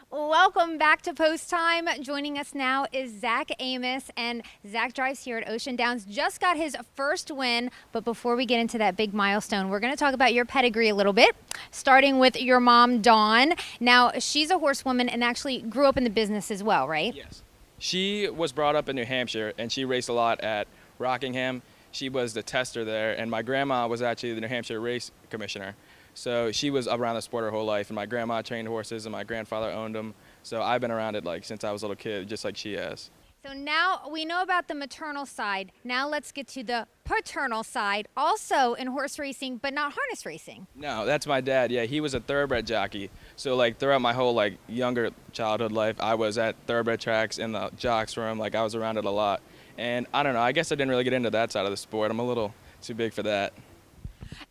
Welcome back to Post Time. Joining us now is Zach Amiss, and Zach drives here at Ocean Downs. Just got his first win, but before we get into that big milestone, we're going to talk about your pedigree a little bit, starting with your mom, Dawn. Now, she's a horsewoman and actually grew up in the business as well, right? Yes. She was brought up in New Hampshire, and she raced a lot at Rockingham. She was the tester there, and my grandma was actually the New Hampshire race commissioner. So she was around the sport her whole life, and my grandma trained horses, and my grandfather owned them. So I've been around it like since I was a little kid, just like she has. So now we know about the maternal side. Now let's get to the paternal side, also in horse racing, but not harness racing. No, that's my dad. Yeah, he was a thoroughbred jockey. So like throughout my whole like younger childhood life, I was at thoroughbred tracks in the jocks room. Like I was around it a lot. And I don't know, I guess I didn't really get into that side of the sport. I'm a little too big for that.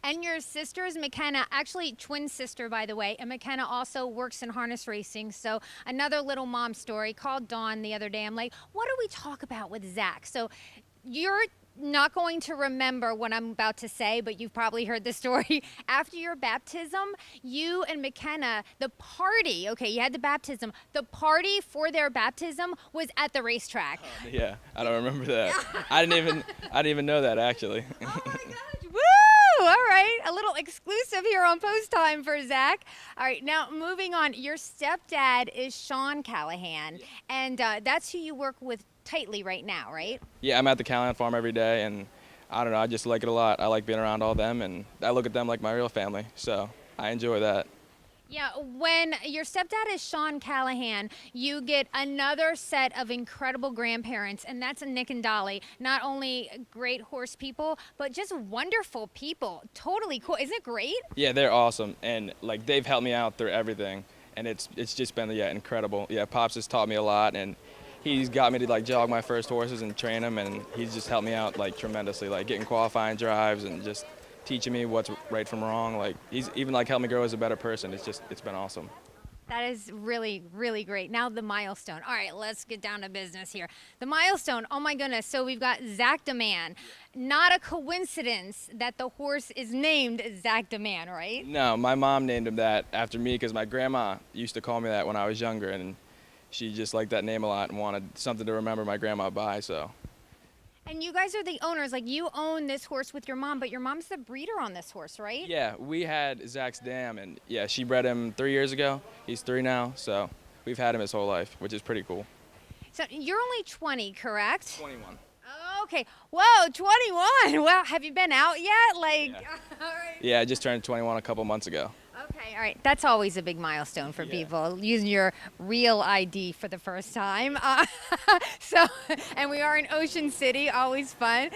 And your sister's McKenna, actually twin sister, by the way, and McKenna also works in harness racing. So another little mom story. Called Dawn the other day. I'm like, what do we talk about with Zach? So you're not going to remember what I'm about to say, but you've probably heard the story. After your baptism, you and McKenna, the party, okay, you had the baptism. The party for their baptism was at the racetrack. Yeah, I don't remember that. I didn't even know that actually. Oh my gosh. Woo! All right. A little exclusive here on Post Time for Zach. All right. Now, moving on. Your stepdad is Sean Callahan, and that's who you work with tightly right now, right? Yeah, I'm at the Callahan farm every day, and I don't know, I just like it a lot. I like being around all them, and I look at them like my real family, so I enjoy that. Yeah, when your stepdad is Sean Callahan, you get another set of incredible grandparents, and that's Nick and Dolly. Not only great horse people, but just wonderful people. Totally cool. Isn't it great? Yeah, they're awesome, and like they've helped me out through everything, and it's just been incredible. Yeah, Pops has taught me a lot, and he's got me to like jog my first horses and train them, and he's just helped me out like tremendously, like getting qualifying drives and just teaching me what's right from wrong. Like he's even like helped me grow as a better person. It's been awesome. That is really, really great. Now the milestone. All right, let's get down to business here. The milestone, oh my goodness. So we've got Zach DeMann. Not a coincidence that the horse is named Zach DeMann, right? No, my mom named him that after me because my grandma used to call me that when I was younger, and she just liked that name a lot and wanted something to remember my grandma by, so. And you guys are the owners. Like, you own this horse with your mom, but your mom's the breeder on this horse, right? Yeah, we had Zach's dam, and yeah, she bred him 3 years ago. He's 3 now, so we've had him his whole life, which is pretty cool. So you're only 20, correct? 21. Okay. Whoa, 21. Wow. Have you been out yet? Like, Yeah. all right. Yeah, I just turned 21 a couple months ago. Okay, all right. That's always a big milestone for people, using your real ID for the first time. And we are in Ocean City, always fun.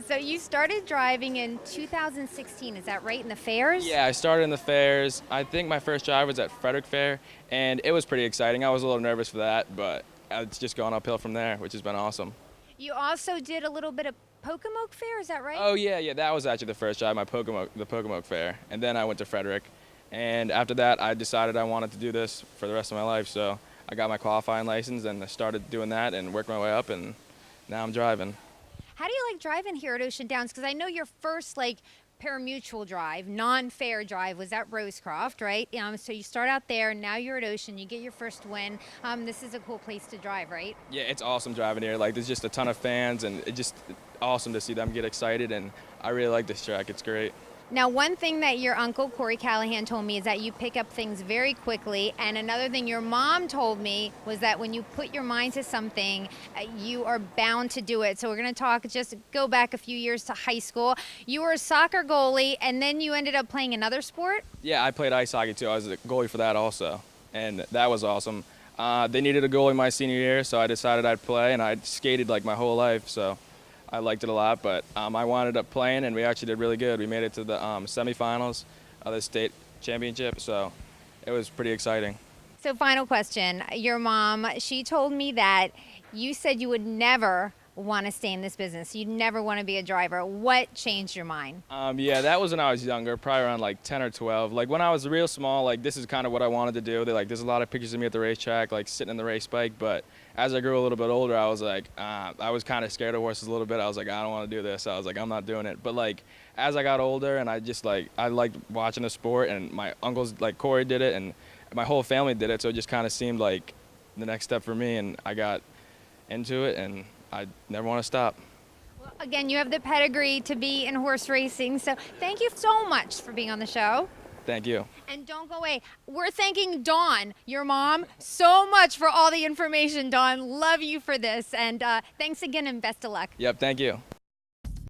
So you started driving in 2016, is that right, in the fairs? Yeah, I started in the fairs. I think my first drive was at Frederick Fair, and it was pretty exciting. I was a little nervous for that, but it's just gone uphill from there, which has been awesome. You also did a little bit of Pocomoke Fair, is that right? Oh yeah, that was actually the first drive, the Pocomoke Fair, and then I went to Frederick. And after that, I decided I wanted to do this for the rest of my life. So I got my qualifying license and I started doing that and worked my way up, and now I'm driving. How do you like driving here at Ocean Downs? Because I know your first like pari-mutuel drive, non-fair drive was at Rosecroft, right? So you start out there, now you're at Ocean, you get your first win. This is a cool place to drive, right? Yeah, it's awesome driving here. Like there's just a ton of fans, and it's just awesome to see them get excited, and I really like this track. It's great. Now, one thing that your uncle, Corey Callahan, told me is that you pick up things very quickly. And another thing your mom told me was that when you put your mind to something, you are bound to do it. So we're going to talk, just go back a few years to high school. You were a soccer goalie, and then you ended up playing another sport? Yeah, I played ice hockey too. I was a goalie for that also, and that was awesome. They needed a goalie my senior year, so I decided I'd play, and I skated like my whole life, so I liked it a lot, but I wound up playing, and we actually did really good. We made it to the semifinals of the state championship, so it was pretty exciting. So final question. Your mom, she told me that you said you would never want to stay in this business. You'd never want to be a driver. What changed your mind? Yeah, that was when I was younger, probably around like 10 or 12. Like when I was real small, like this is kind of what I wanted to do. There's a lot of pictures of me at the racetrack, like sitting in the race bike. But as I grew a little bit older, I was like, I was kind of scared of horses a little bit. I was like, I don't want to do this. I was like, I'm not doing it. But like as I got older, and I liked watching the sport, and my uncles like Corey did it, and my whole family did it, so it just kind of seemed like the next step for me, and I got into it, and I never want to stop. Well, again, you have the pedigree to be in horse racing, so thank you so much for being on the show. Thank you. And don't go away. We're thanking Dawn, your mom, so much for all the information, Dawn. Love you for this. And thanks again and best of luck. Yep, thank you.